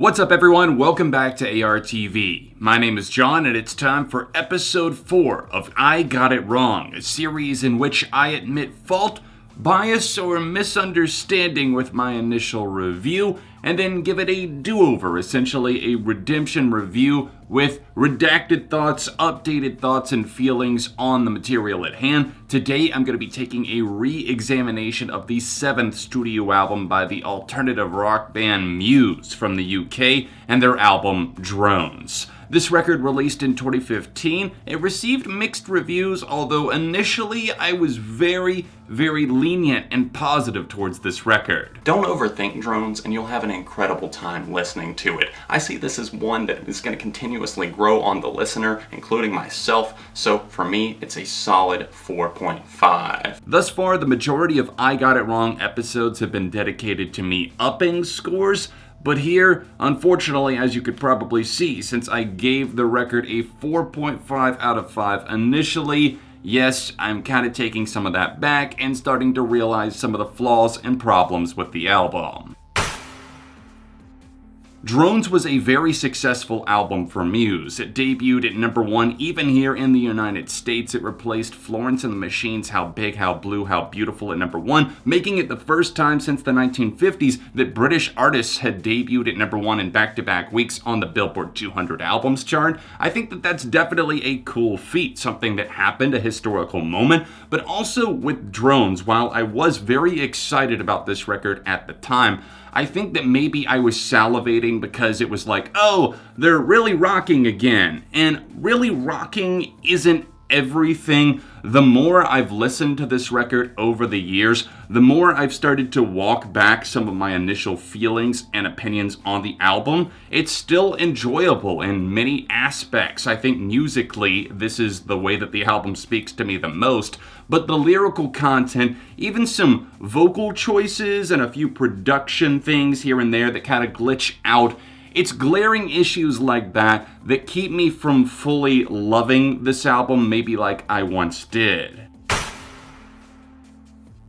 What's up everyone, welcome back to ARTV. My name is John and it's time for episode 4 of I Got It Wrong, a series in which I admit fault, bias, or misunderstanding with my initial review, and then give it a do-over, essentially a redemption review with redacted thoughts, updated thoughts, and feelings on the material at hand. Today I'm going to be taking a re-examination of the 7th studio album by the alternative rock band Muse from the UK and their album Drones. This record released in 2015, it received mixed reviews, although initially I was very lenient and positive towards this record. Don't overthink Drones and you'll have an incredible time listening to it. I see this as one that is going to continuously grow on the listener, including myself, so for me it's a solid 4.5. Thus far, the majority of I Got It Wrong episodes have been dedicated to me upping scores, but here, unfortunately, as you could probably see, since I gave the record a 4.5 out of 5 initially, yes, I'm kind of taking some of that back and starting to realize some of the flaws and problems with the album. Drones was a very successful album for Muse. It debuted at number 1 even here in the United States. It replaced Florence and the Machine's How Big, How Blue, How Beautiful at number 1, making it the first time since the 1950s that British artists had debuted at number 1 in back-to-back weeks on the Billboard 200 albums chart. I think that that's definitely a cool feat, something that happened, a historical moment, but also with Drones, while I was very excited about this record at the time, I think that maybe I was salivating because it was like, oh, they're really rocking again. And really rocking isn't everything. The more I've listened to this record over the years, the more I've started to walk back some of my initial feelings and opinions on the album. It's still enjoyable in many aspects. I think musically, this is the way that the album speaks to me the most. But the lyrical content, even some vocal choices and a few production things here and there that kind of glitch out, it's glaring issues like that that keep me from fully loving this album maybe like I once did.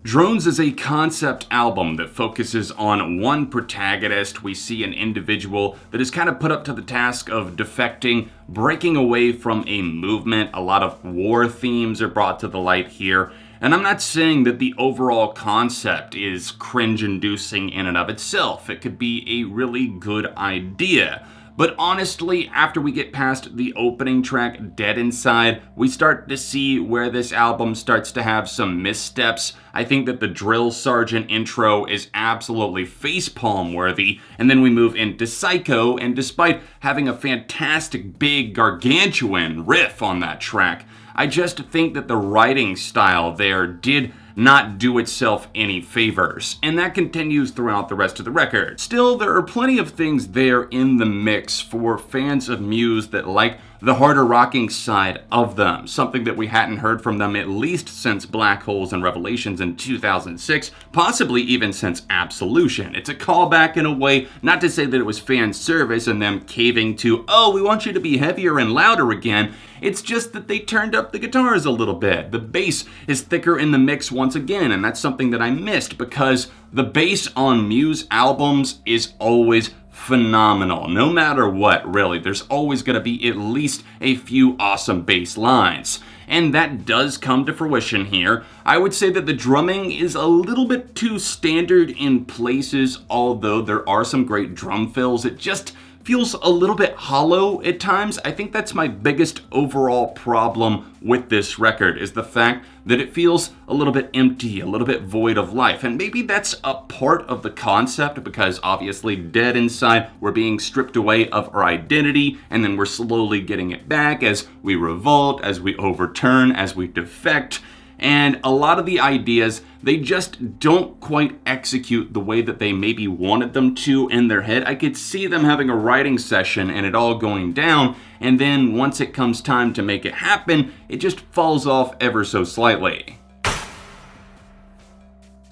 Drones is a concept album that focuses on one protagonist. We see an individual that is kind of put up to the task of defecting, breaking away from a movement. A lot of war themes are brought to the light here. And I'm not saying that the overall concept is cringe-inducing in and of itself. It could be a really good idea. But honestly, after we get past the opening track, Dead Inside, we start to see where this album starts to have some missteps. I think that the Drill Sergeant intro is absolutely facepalm worthy, and then we move into Psycho, and despite having a fantastic big gargantuan riff on that track, I just think that the writing style there did not do itself any favors, and that continues throughout the rest of the record. Still, there are plenty of things there in the mix for fans of Muse that like the harder rocking side of them, something that we hadn't heard from them at least since Black Holes and Revelations in 2006, possibly even since Absolution. It's a callback in a way, not to say that it was fan service and them caving to, oh, we want you to be heavier and louder again. It's just that they turned up the guitars a little bit. The bass is thicker in the mix once again, and that's something that I missed because the bass on Muse albums is always phenomenal. No matter what, really, there's always going to be at least a few awesome bass lines. And that does come to fruition here. I would say that the drumming is a little bit too standard in places, although there are some great drum fills. It just feels a little bit hollow at times. I think that's my biggest overall problem with this record, is the fact that it feels a little bit empty, a little bit void of life. And maybe that's a part of the concept, because obviously Dead Inside, we're being stripped away of our identity, and then we're slowly getting it back as we revolt, as we overturn, as we defect. And a lot of the ideas, they just don't quite execute the way that they maybe wanted them to in their head. I could see them having a writing session and it all going down, and then once it comes time to make it happen, it just falls off ever so slightly.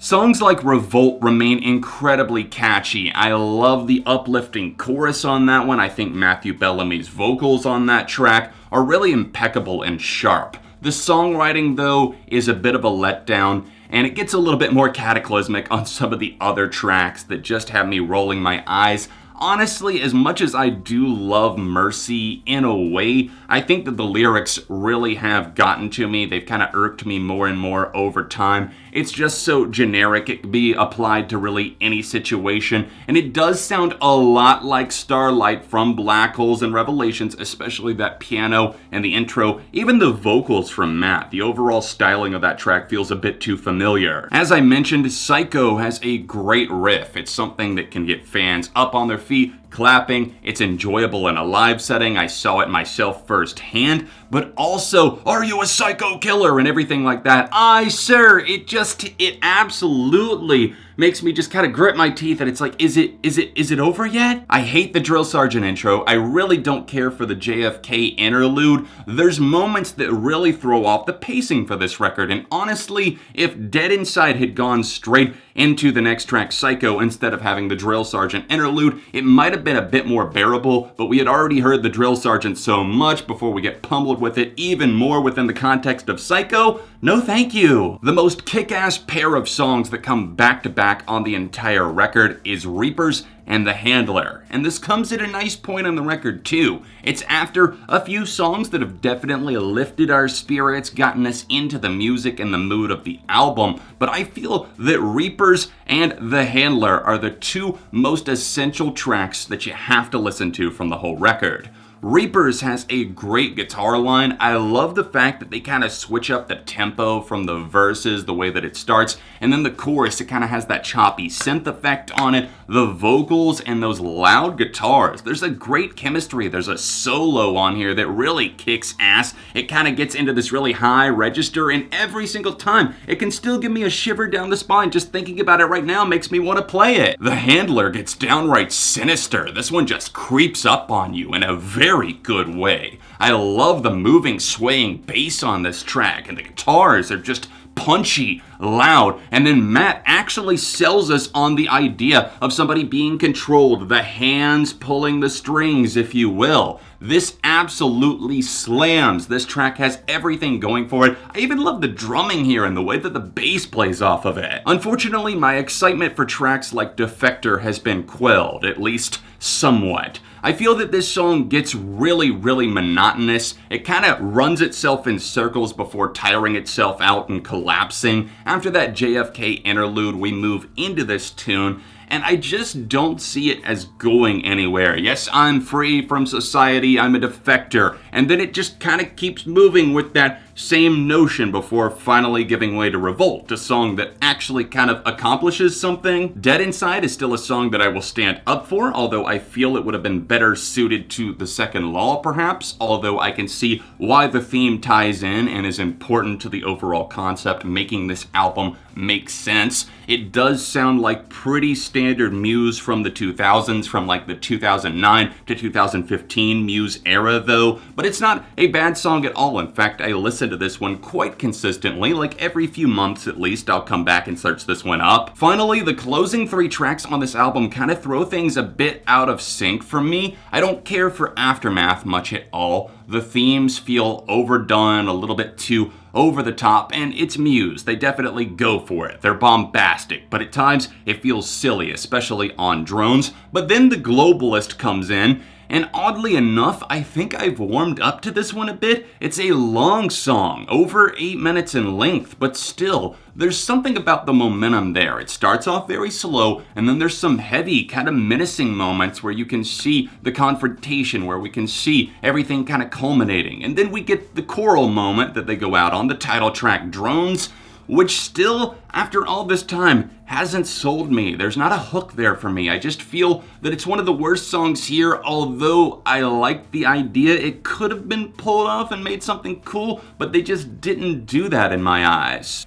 Songs like Revolt remain incredibly catchy. I love the uplifting chorus on that one. I think Matthew Bellamy's vocals on that track are really impeccable and sharp. The songwriting, though, is a bit of a letdown, and it gets a little bit more cataclysmic on some of the other tracks that just have me rolling my eyes. honestly, as much as I do love Mercy in a way, I think that the lyrics really have gotten to me. They've kind of irked me more and more over time. It's just so generic. It can be applied to really any situation, and it does sound a lot like Starlight from Black Holes and Revelations, especially that piano and the intro, even the vocals from Matt. The overall styling of that track feels a bit too familiar. As I mentioned, Psycho has a great riff. It's something that can get fans up on their feet, clapping. It's enjoyable in a live setting. I saw it myself firsthand, but also, are you a psycho killer and everything like that? Sir, it absolutely makes me just kind of grit my teeth, and it's like, is it over yet? I hate the drill sergeant intro. I really don't care for the JFK interlude. There's moments that really throw off the pacing for this record, and honestly, if Dead Inside had gone straight into the next track, Psycho, instead of having the drill sergeant interlude, it might have been a bit more bearable, but we had already heard the drill sergeant so much before we get pummeled with it even more within the context of Psycho. No thank you. The most kick-ass pair of songs that come back to back on the entire record is Reapers and The Handler. And this comes at a nice point on the record too. It's after a few songs that have definitely lifted our spirits, gotten us into the music and the mood of the album, but I feel that Reapers and The Handler are the two most essential tracks that you have to listen to from the whole record. Reapers has a great guitar line. I love the fact that they kind of switch up the tempo from the verses, the way that it starts, and then the chorus, it kind of has that choppy synth effect on it, the vocals, and those loud guitars. There's a great chemistry. There's a solo on here that really kicks ass. It kind of gets into this really high register, and every single time, it can still give me a shiver down the spine. Just thinking about it right now makes me want to play it. The Handler gets downright sinister. This one just creeps up on you in a very good way. I love the moving, swaying bass on this track, and the guitars are just punchy, loud, and then Matt actually sells us on the idea of somebody being controlled, the hands pulling the strings, if you will. This absolutely slams. This track has everything going for it. I even love the drumming here and the way that the bass plays off of it. Unfortunately, my excitement for tracks like Defector has been quelled, at least somewhat. I feel that this song gets really monotonous. It kind of runs itself in circles before tiring itself out and collapsing. After that JFK interlude, we move into this tune, and I just don't see it as going anywhere. Yes, I'm free from society, I'm a defector, and then it just kind of keeps moving with that same notion before finally giving way to Revolt, a song that actually kind of accomplishes something. Dead Inside is still a song that I will stand up for, although I feel it would have been better suited to The Second Law, perhaps, although I can see why the theme ties in and is important to the overall concept, making this album make sense. It does sound like pretty standard Muse from the 2000s, from like the 2009 to 2015 Muse era though, but it's not a bad song at all. In fact, I listen to this one quite consistently, like every few months at least I'll come back and search this one up. Finally, the closing three tracks on this album kind of throw things a bit out of sync for me. I don't care for Aftermath much at all. The themes feel overdone, a little bit too over the top, and it's Muse. They definitely go for it. They're bombastic, but at times it feels silly, especially on drones. But then the Globalist comes in, and oddly enough, I think I've warmed up to this one a bit. It's a long song, over 8 minutes in length, but still, there's something about the momentum there. It starts off very slow, and then there's some heavy, kind of menacing moments where you can see the confrontation, where we can see everything kind of culminating. And then we get the choral moment that they go out on, the title track, Drones, which still, after all this time, hasn't sold me. There's not a hook there for me. I just feel that it's one of the worst songs here, although I like the idea. It could have been pulled off and made something cool, but they just didn't do that in my eyes.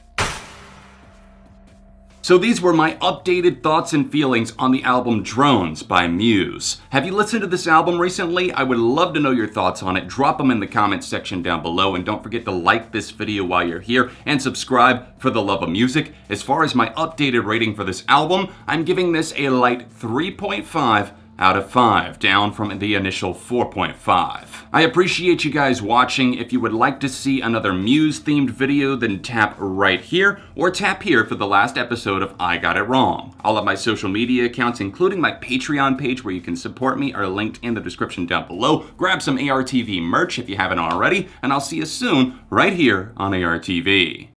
So these were my updated thoughts and feelings on the album Drones by Muse. Have you listened to this album recently? I would love to know your thoughts on it. Drop them in the comments section down below, and don't forget to like this video while you're here and subscribe for the love of music. As far as my updated rating for this album, I'm giving this a light 3.5 out of 5, down from the initial 4.5. I appreciate you guys watching. If you would like to see another Muse-themed video, then tap right here, or tap here for the last episode of I Got It Wrong. All of my social media accounts, including my Patreon page where you can support me, are linked in the description down below. Grab some ARTV merch if you haven't already, and I'll see you soon right here on ARTV.